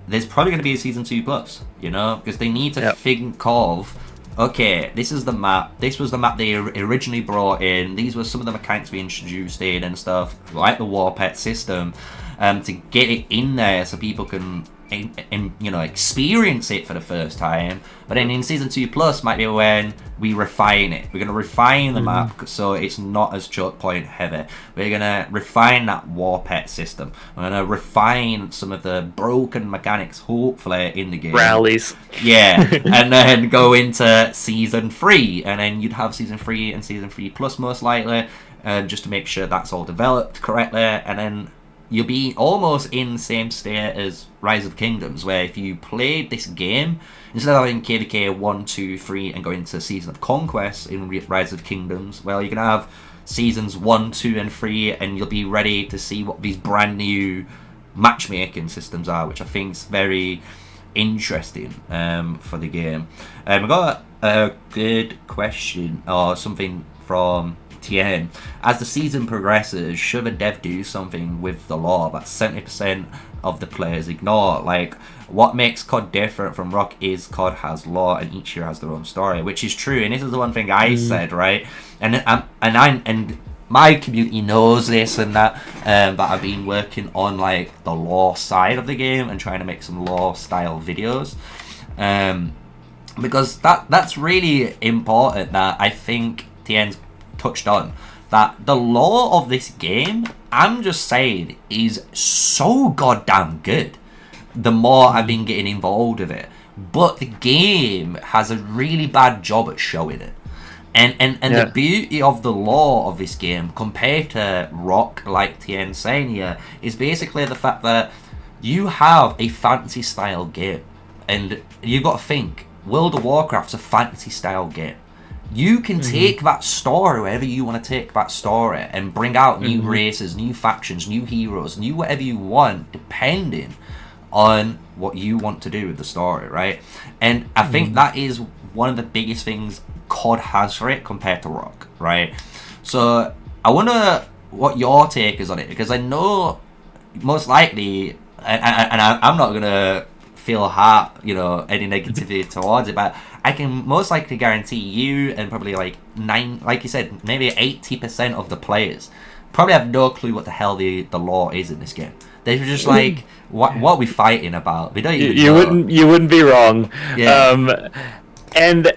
there's probably going to be a season 2 plus, you know, because they need to think of, okay, this is the map, this was the map they originally brought in, these were some of the mechanics we introduced in and stuff, like the war pet system, to get it in there so people can, you know, experience it for the first time. But then in season 2 plus might be when we refine it. We're going to refine the map so it's not as choke point heavy. We're going to refine that war pet system. We're going to refine some of the broken mechanics, hopefully, in the game. Rallies. Yeah, and then go into season 3, and then you'd have season 3 and season 3 plus most likely, just to make sure that's all developed correctly, and then you'll be almost in the same state as Rise of Kingdoms, where if you played this game, instead of having KVK 1, 2, 3 and going to Season of Conquest in Rise of Kingdoms, well, you can have Seasons 1, 2 and 3, and you'll be ready to see what these brand new matchmaking systems are, which I think is very interesting for the game. We got a good question, or something from Tien. As the season progresses, should a dev do something with the lore that 70% of the players ignore? Like, what makes COD different from Rock is COD has lore and each year has their own story, which is true, and this is the one thing I said, right? And my community knows this and that, but I've been working on, like, the lore side of the game and trying to make some lore style videos, because that's really important. That I think Tien's touched on, that the lore of this game, I'm just saying, is so goddamn good the more I've been getting involved with it, but the game has a really bad job at showing it, and the beauty of the lore of this game compared to Rock, like Tien saying here, is basically the fact that you have a fantasy style game, and you've got to think, World of Warcraft's a fantasy style game. You can take that story wherever you want to take that story and bring out new races, new factions, new heroes, new whatever you want, depending on what you want to do with the story, right? And I think that is one of the biggest things COD has for it compared to Rock, right? So I wonder what your take is on it, because I know most likely, and I'm not going to feel any negativity towards it, but I can most likely guarantee you, and probably like you said, maybe 80% of the players probably have no clue what the hell the lore is in this game. They're just like, what are we fighting about? They don't even know. You wouldn't be wrong. Yeah. And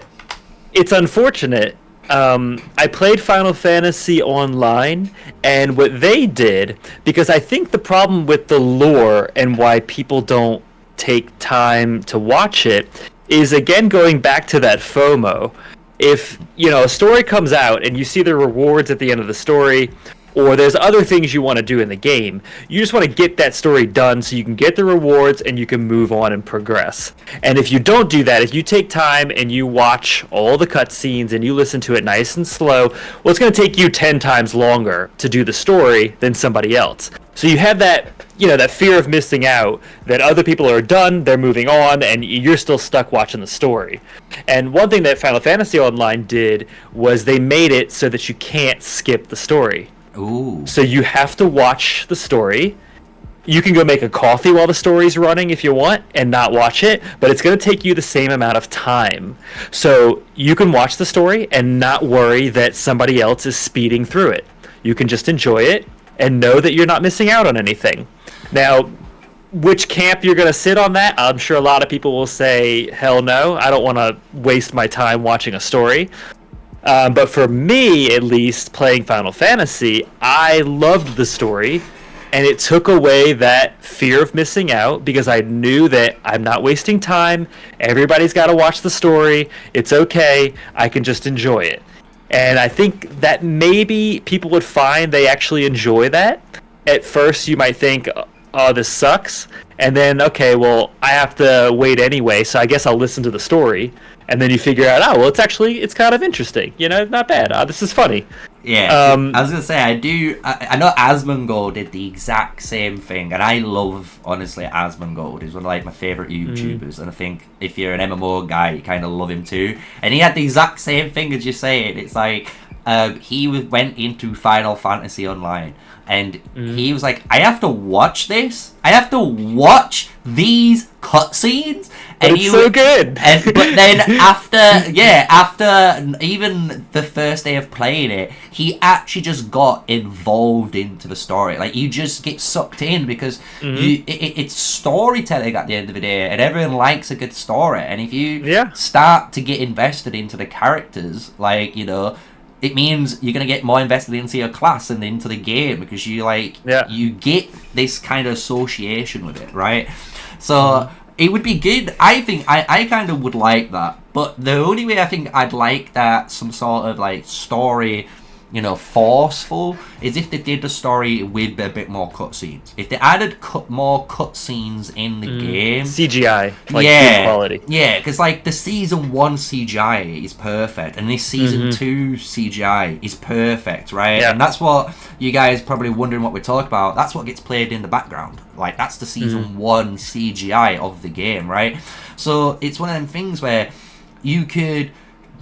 it's unfortunate. I played Final Fantasy Online, and what they did, because I think the problem with the lore and why people don't take time to watch it is, again, going back to that FOMO. If, a story comes out and you see the rewards at the end of the story, or there's other things you want to do in the game, you just want to get that story done so you can get the rewards and you can move on and progress. And if you don't do that, if you take time and you watch all the cutscenes and you listen to it nice and slow, well, it's going to take you 10 times longer to do the story than somebody else. So you have that, that fear of missing out, that other people are done, they're moving on, and you're still stuck watching the story. And one thing that Final Fantasy Online did was they made it so that you can't skip the story. Ooh. So you have to watch the story. You can go make a coffee while the story's running if you want and not watch it, but it's going to take you the same amount of time. So you can watch the story and not worry that somebody else is speeding through it. You can just enjoy it and know that you're not missing out on anything. Now, which camp you're going to sit on that. I'm sure a lot of people will say, hell no, I don't want to waste my time watching a story. But for me, at least, playing Final Fantasy, I loved the story, and it took away that fear of missing out because I knew that I'm not wasting time. Everybody's got to watch the story. It's okay. I can just enjoy it. And I think that maybe people would find they actually enjoy that. At first, you might think, oh, this sucks. And then, okay, well, I have to wait anyway, so I guess I'll listen to the story. And then you figure out, oh, well, it's kind of interesting. You know, not bad. This is funny. Yeah, I was gonna say I know Asmongold did the exact same thing, and I love, honestly, Asmongold. He's one of like my favorite YouTubers, and I think if you're an MMO guy, you kind of love him too. And he had the exact same thing as you're saying. It's like he went into Final Fantasy Online, and he was like, I have to watch this. I have to watch these cutscenes. And it's so good. But then after even the first day of playing it, he actually just got involved into the story. Like, you just get sucked in because it's storytelling at the end of the day, and everyone likes a good story. And if you start to get invested into the characters, like, you know, it means you're going to get more invested into your class and into the game because you you get this kind of association with it, right? So it would be good. I think I kind of would like that, but the only way I think I'd like that some sort of like story, you know, forceful, is if they did the story with a bit more cutscenes. If they added more cutscenes in the game, CGI, like good quality. Yeah, because like the season 1 CGI is perfect, and this season 2 CGI is perfect, right? Yeah. And that's what you guys probably wondering what we're talking about. That's what gets played in the background. Like, that's the season 1 CGI of the game, right? So it's one of them things where you could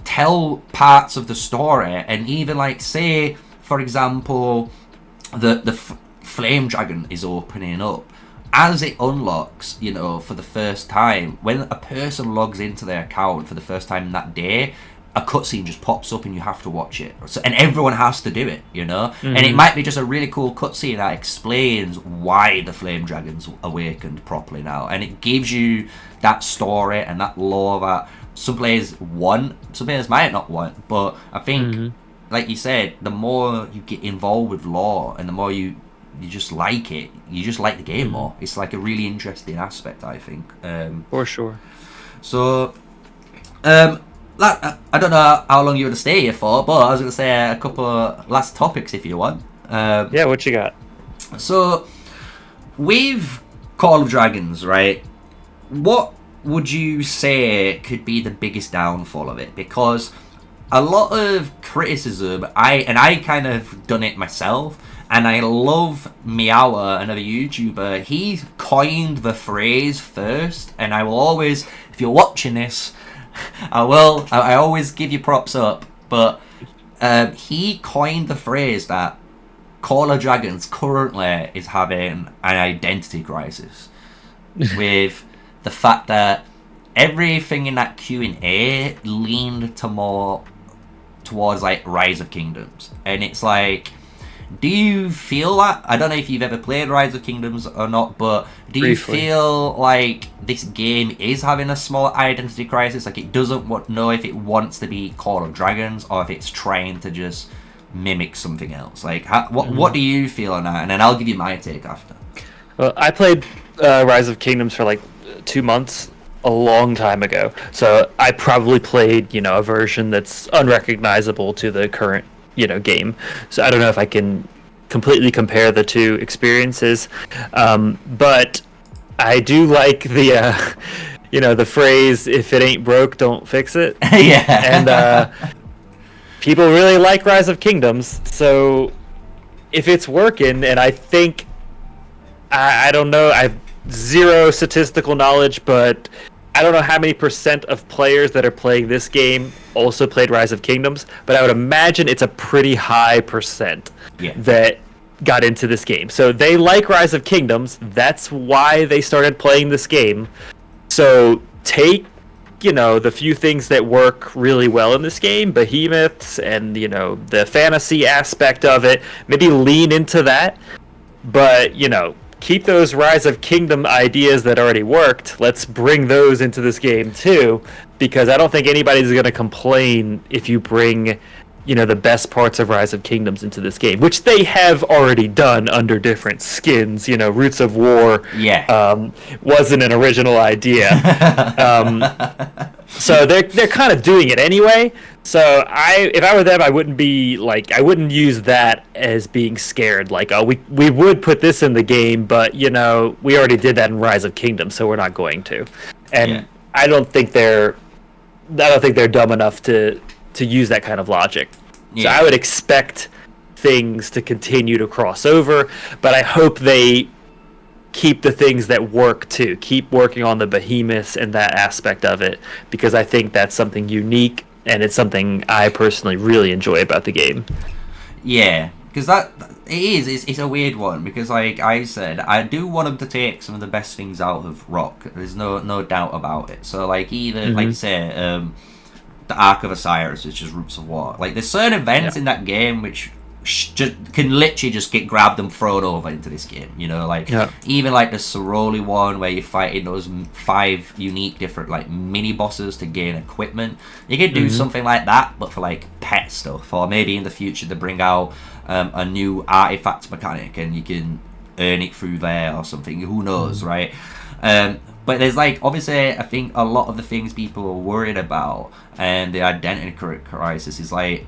tell parts of the story, and even like, say for example, the flame dragon is opening up. As it unlocks, you know, for the first time, when a person logs into their account for the first time that day, a cutscene just pops up and you have to watch it. So, and everyone has to do it, you know? And it might be just a really cool cutscene that explains why the flame dragon's awakened properly now. And it gives you that story and that lore that some players want, some players might not want. But I think, like you said, the more you get involved with lore and the more you just like it, you just like the game more. It's like a really interesting aspect, I think. For sure. So, I don't know how long you want to stay here for, but I was going to say a couple of last topics if you want. Yeah, what you got? So, with Call of Dragons, right, what would you say could be the biggest downfall of it? Because a lot of criticism, I kind of done it myself, and I love Meowa, another YouTuber. He coined the phrase first, and I will always, if you're watching this, I always give you props up, but he coined the phrase that Call of Dragons currently is having an identity crisis with the fact that everything in that Q&A leaned to more towards like Rise of Kingdoms, and it's like, do you feel that? I don't know if you've ever played Rise of Kingdoms or not, but do you feel like this game is having a small identity crisis? Like, it doesn't know if it wants to be Call of Dragons or if it's trying to just mimic something else? Like, what do you feel on that? And then I'll give you my take after. Well, I played Rise of Kingdoms for like 2 months a long time ago, so I probably played, you know, a version that's unrecognizable to the current, you know, game. So I don't know if I can completely compare the two experiences, but I do like the you know, the phrase, if it ain't broke, don't fix it. And people really like Rise of Kingdoms, so if it's working, and I think I don't know, I've zero statistical knowledge, but I don't know how many % of players that are playing this game also played Rise of Kingdoms, but I would imagine it's a pretty high % that got into this game. So they like Rise of Kingdoms. That's why they started playing this game. So take, you know, the few things that work really well in this game, behemoths and, you know, the fantasy aspect of it, maybe lean into that. But, you know, keep those Rise of Kingdom ideas that already worked. Let's bring those into this game too, because I don't think anybody's going to complain if you bring, the best parts of Rise of Kingdoms into this game, which they have already done under different skins. Roots of War wasn't an original idea. So they're kind of doing it anyway. So if I were them, I wouldn't use that as being scared. Like, oh, we would put this in the game, but we already did that in Rise of Kingdoms, so we're not going to. And I don't think they're dumb enough to use that kind of logic. So I would expect things to continue to cross over, but I hope they keep the things that work too. Keep working on the behemoths and that aspect of it, because I think that's something unique, and it's something I personally really enjoy about the game. Yeah, because it's a weird one, because like I said, I do want them to take some of the best things out of Rock. There's no doubt about it. So like either like you say, the Ark of Osiris, which is Roots of War. Like there's certain events in that game which can literally just get grabbed and thrown over into this game. Even like the Soroli one where you're fighting those 5 unique different like mini bosses to gain equipment. You could do something like that, but for like pet stuff, or maybe in the future to bring out a new artifact mechanic and you can earn it through there or something. Who knows, right? But there's like, obviously, I think a lot of the things people are worried about and the identity crisis is like,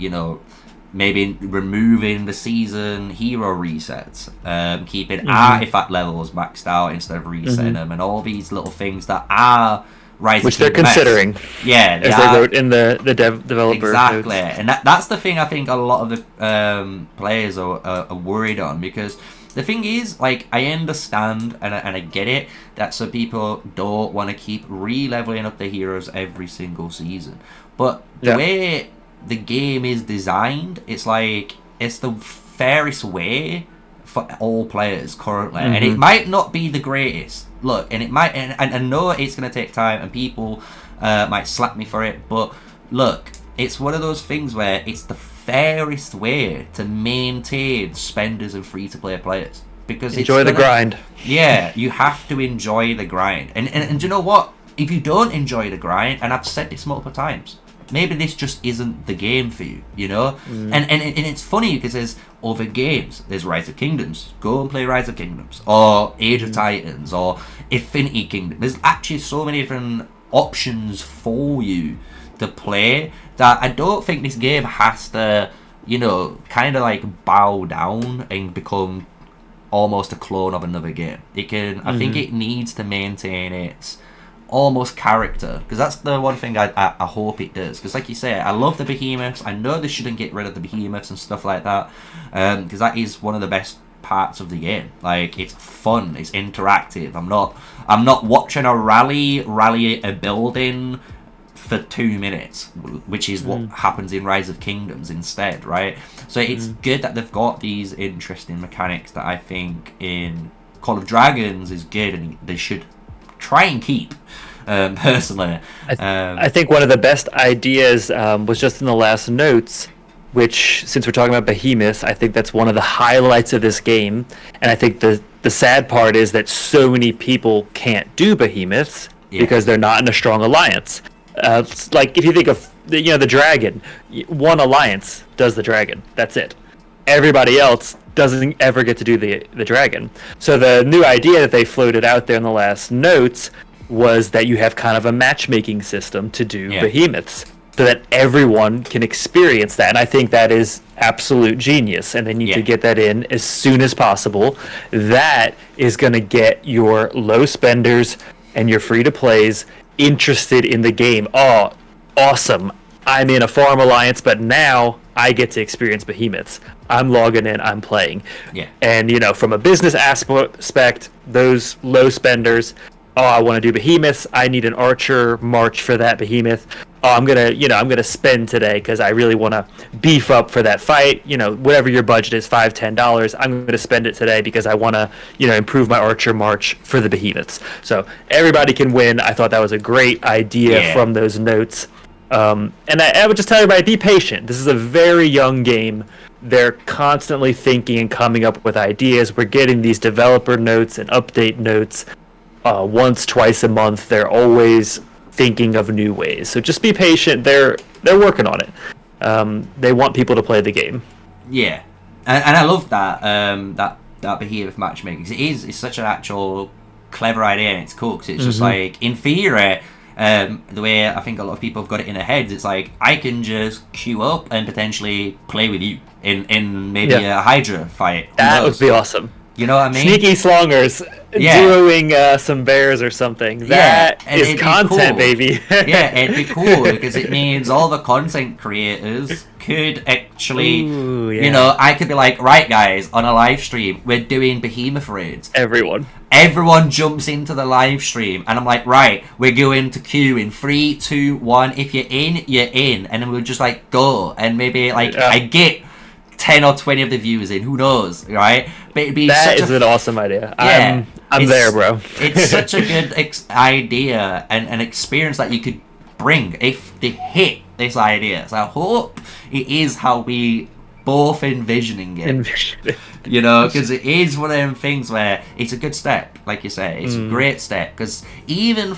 maybe removing the season hero resets, keeping artifact levels maxed out instead of resetting them, and all these little things that are rising. Which they're considering. Yeah, as they wrote in the developer. Exactly, notes. And that's the thing I think a lot of the players are worried on, because the thing is, like, I understand and I get it that some people don't want to keep re-leveling up the heroes every single season. But the way the game is designed, it's like, it's the fairest way for all players currently. And it might not be the greatest. Look, and it might, and I know it's going to take time and people might slap me for it, but look, it's one of those things where it's the fairest way to maintain spenders and free-to-play players, because enjoy the grind. Yeah, you have to enjoy the grind, and you know what? If you don't enjoy the grind, and I've said this multiple times, maybe this just isn't the game for you, And it's funny because there's other games. There's Rise of Kingdoms. Go and play Rise of Kingdoms, or Age of Titans, or Infinity Kingdom. There's actually so many different options for you to play that I don't think this game has to, kind of like bow down and become almost a clone of another game. It can, I think it needs to maintain its almost character, because that's the one thing I hope it does. Because like you say, I love the behemoths. I know they shouldn't get rid of the behemoths and stuff like that, because that is one of the best parts of the game. Like, it's fun, it's interactive. I'm not watching a rally a building for 2 minutes, which is what happens in Rise of Kingdoms instead, right? So it's good that they've got these interesting mechanics that I think in Call of Dragons is good, and they should try and keep, personally. I think one of the best ideas was just in the last notes, which, since we're talking about behemoths, I think that's one of the highlights of this game. And I think the sad part is that so many people can't do behemoths because they're not in a strong alliance. Like, if you think of the dragon, one alliance does the dragon. That's it. Everybody else doesn't ever get to do the dragon. So the new idea that they floated out there in the last notes was that you have kind of a matchmaking system to do behemoths, so that everyone can experience that. And I think that is absolute genius, and they need to get that in as soon as possible. That is going to get your low spenders and your free-to-plays interested in the game. Oh, awesome. I'm in a farm alliance, but now I get to experience behemoths. I'm logging in, I'm playing. Yeah. And, from a business aspect, those low spenders, I want to do behemoths. I need an archer march for that behemoth. I'm gonna spend today because I really want to beef up for that fight. Whatever your budget is, $5-10. I'm gonna spend it today because I want to, improve my archer march for the behemoths. So everybody can win. I thought that was a great idea from those notes. And I would just tell everybody, be patient. This is a very young game. they're constantly thinking and coming up with ideas. We're getting these developer notes and update notes once, twice a month. They're always thinking of new ways. So just be patient. They're working on it. They want people to play the game. Yeah, and I love that that behemoth matchmaking. 'Cause it's such an actual clever idea, and it's cool because it's just like, in theory, the way I think a lot of people have got it in their heads, it's like, I can just queue up and potentially play with you in maybe a Hydra fight. That would be awesome. You know what I mean? Sneaky slongers duoing some bears or something. That is content, cool. Baby. Yeah, it'd be cool because it means all the content creators could actually, you know, I could be like, right, guys, on a live stream, we're doing behemoth raids. Everyone jumps into the live stream, and I'm like, right, we're going to queue in 3, 2, 1. If you're in, you're in, and then we'll just like go, and maybe like I get 10 or 20 of the viewers in, who knows, right? But it'd be an awesome idea. Yeah, I'm there, bro. It's such a good idea and an experience that you could bring if they hit this idea. So I hope it is how we both envisioning it. You know, because it is one of them things where it's a good step, like you say. It's a great step, because even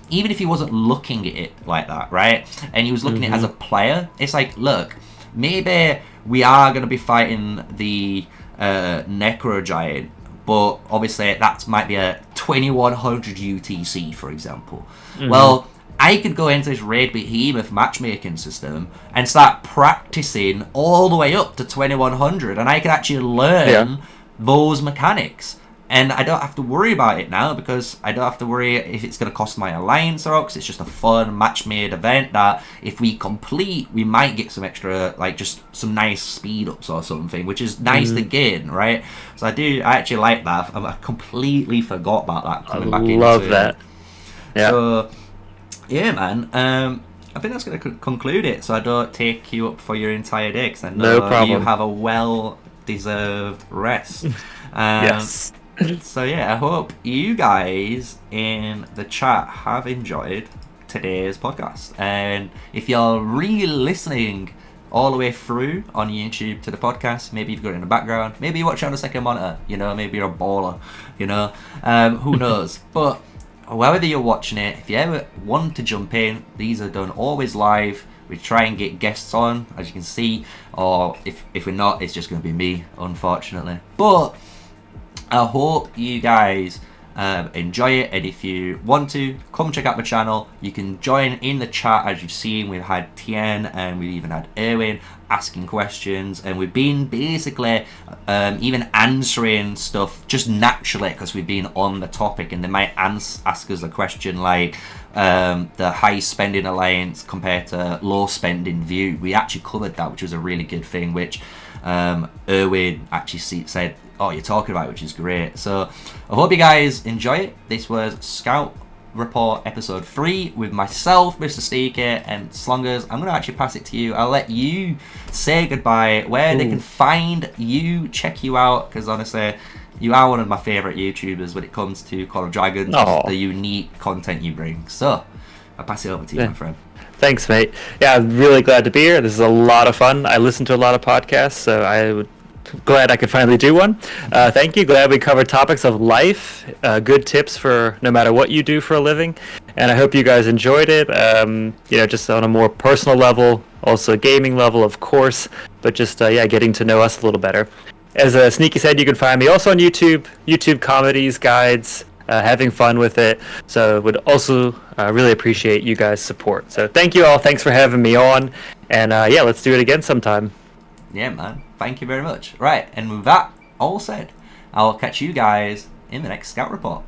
if he wasn't looking at it like that, right, and he was looking at it as a player, it's like, look, maybe we are going to be fighting the Necro Giant, but obviously that might be a 2100 UTC, for example. Well, I could go into this Raid Behemoth matchmaking system and start practicing all the way up to 2100, and I could actually learn those mechanics. And I don't have to worry about it now, because I don't have to worry if it's going to cost my alliance or not, because it's just a fun match-made event that if we complete, we might get some extra, like just some nice speed-ups or something, which is nice to gain, right? So I actually like that. I completely forgot about that coming back into it. I love that. Yeah. So, yeah, man. I think that's going to conclude it, so I don't take you up for your entire day, because I know you have a well-deserved rest. Yes. So yeah, I hope you guys in the chat have enjoyed today's podcast, and if you're really listening all the way through on YouTube to the podcast, maybe you've got it in the background, maybe you watch it on a second monitor, you know, maybe you're a baller, you know, who knows. But whether you're watching it, if you ever want to jump in, these are done always live. We try and get guests on, as you can see, or if we're not, it's just going to be me, unfortunately. But I hope you guys enjoy it, and if you want to, come check out my channel. You can join in the chat. As you've seen, we've had Tien and we've even had Erwin asking questions, and we've been basically even answering stuff just naturally because we've been on the topic, and they might ask us a question like the high spending alliance compared to low spending view. We actually covered that, which was a really good thing, which Erwin actually said, oh, you're talking about it, which is great. So I hope you guys enjoy it. This was Scout Report episode 3 with myself, MrSneakyy, and Slongers. I'm going to actually pass it to you. I'll let you say goodbye, where they can find you, check you out, because honestly, you are one of my favourite YouTubers when it comes to Call of Dragons, the unique content you bring. So I'll pass it over to you, my friend. Thanks, mate. Yeah, I'm really glad to be here. This is a lot of fun. I listen to a lot of podcasts, so I would glad I could finally do one. Thank you. Glad we covered topics of life, good tips for no matter what you do for a living, and I hope you guys enjoyed it. You know, just on a more personal level, also a gaming level, of course, but just getting to know us a little better. As Sneaky said, you can find me also on YouTube comedies, guides, having fun with it. So would also really appreciate you guys' support. So thank you all. Thanks for having me on, and let's do it again sometime. Yeah, man. Thank you very much. Right, and with that all said, I will catch you guys in the next Scout Report.